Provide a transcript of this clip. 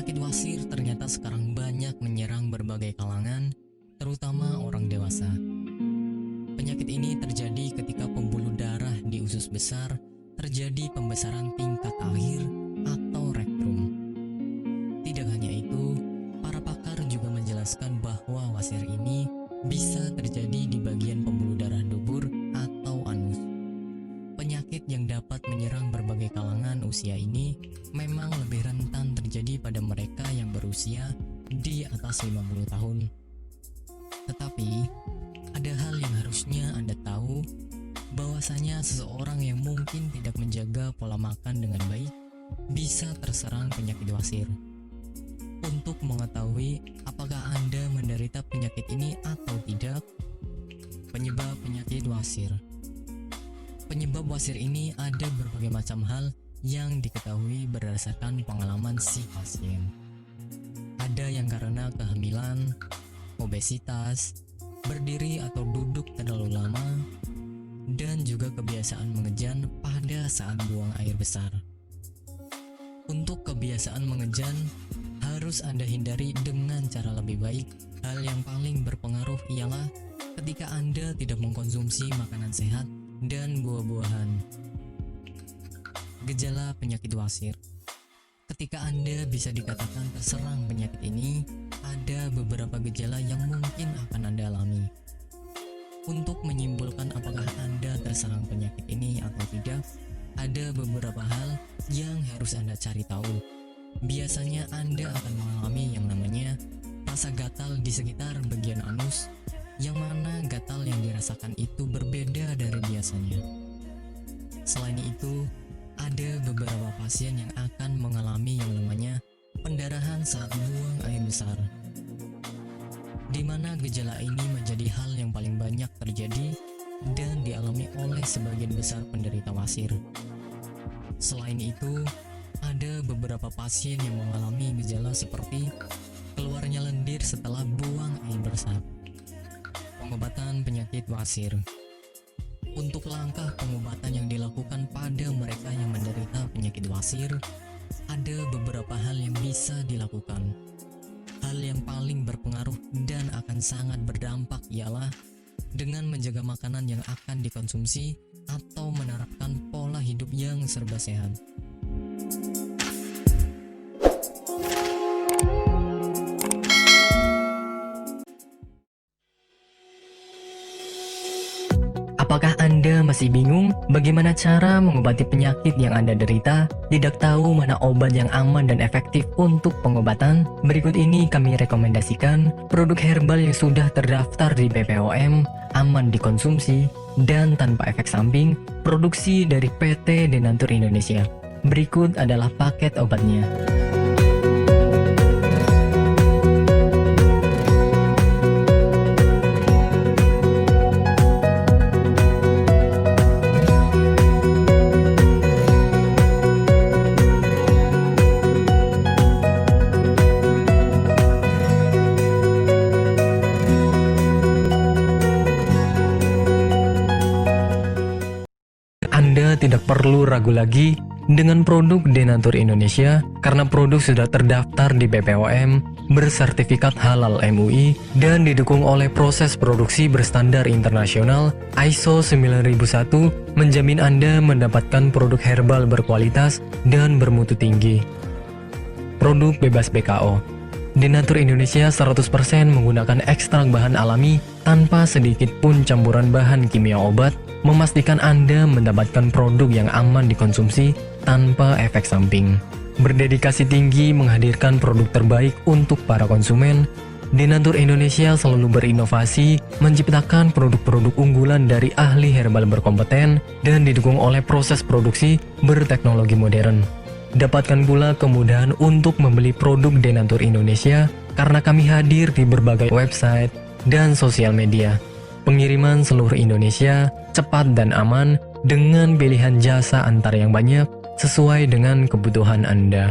Penyakit wasir ternyata sekarang banyak menyerang berbagai kalangan, terutama orang dewasa. Penyakit ini terjadi ketika pembuluh darah di usus besar terjadi pembesaran tingkat akhir atau rektum. Tidak hanya itu, para pakar juga menjelaskan bahwa wasir ini bisa terjadi di bagian pembuluh darah dubur atau anus. Penyakit yang dapat menyerang berbagai kalangan usia ini memang lebih rentan terjadi pada mereka yang berusia di atas 50 tahun. Tetapi, ada hal yang harusnya Anda tahu, bahwasanya seseorang yang mungkin tidak menjaga pola makan dengan baik bisa terserang penyakit wasir. Untuk mengetahui apakah Anda menderita penyakit ini atau tidak, penyebab penyakit wasir. Penyebab wasir ini ada berbagai macam hal yang diketahui berdasarkan pengalaman si pasien. Ada yang karena kehamilan, obesitas, berdiri atau duduk terlalu lama, dan juga kebiasaan mengejan pada saat buang air besar. Untuk kebiasaan mengejan, harus Anda hindari dengan cara lebih baik. Hal yang paling berpengaruh ialah ketika Anda tidak mengkonsumsi makanan sehat dan buah-buahan. Gejala penyakit wasir. Ketika Anda bisa dikatakan terserang penyakit ini, ada beberapa gejala yang mungkin akan Anda alami. Untuk menyimpulkan apakah Anda terserang penyakit ini atau tidak, ada beberapa hal yang harus Anda cari tahu. Biasanya Anda akan mengalami yang namanya rasa gatal di sekitar bagian anus, yang mana gatal yang dirasakan itu berbeda dari biasanya. Selain itu, ada beberapa pasien yang akan mengalami yang namanya pendarahan saat buang air besar, di mana gejala ini menjadi hal yang paling banyak terjadi dan dialami oleh sebagian besar penderita wasir. Selain itu, ada beberapa pasien yang mengalami gejala seperti keluarnya lendir setelah buang air besar. Pengobatan penyakit wasir. Untuk langkah pengobatan yang dilakukan pada mereka yang menderita penyakit wasir, ada beberapa hal yang bisa dilakukan. Hal yang paling berpengaruh dan akan sangat berdampak ialah dengan menjaga makanan yang akan dikonsumsi atau menerapkan pola hidup yang serba sehat. Apakah Anda masih bingung bagaimana cara mengobati penyakit yang Anda derita? Tidak tahu mana obat yang aman dan efektif untuk pengobatan? Berikut ini kami rekomendasikan produk herbal yang sudah terdaftar di BPOM, aman dikonsumsi, dan tanpa efek samping, produksi dari PT Denatur Indonesia. Berikut adalah paket obatnya. Anda tidak perlu ragu lagi dengan produk Denatur Indonesia karena produk sudah terdaftar di BPOM, bersertifikat halal MUI, dan didukung oleh proses produksi berstandar internasional ISO 9001, menjamin Anda mendapatkan produk herbal berkualitas dan bermutu tinggi. Produk bebas BKO. Denatur Indonesia 100% menggunakan ekstrak bahan alami tanpa sedikit pun campuran bahan kimia obat, memastikan Anda mendapatkan produk yang aman dikonsumsi tanpa efek samping. Berdedikasi tinggi menghadirkan produk terbaik untuk para konsumen, Denatur Indonesia selalu berinovasi, menciptakan produk-produk unggulan dari ahli herbal berkompeten dan didukung oleh proses produksi berteknologi modern. Dapatkan pula kemudahan untuk membeli produk Denatur Indonesia karena kami hadir di berbagai website dan sosial media. Pengiriman seluruh Indonesia cepat dan aman dengan pilihan jasa antar yang banyak sesuai dengan kebutuhan Anda.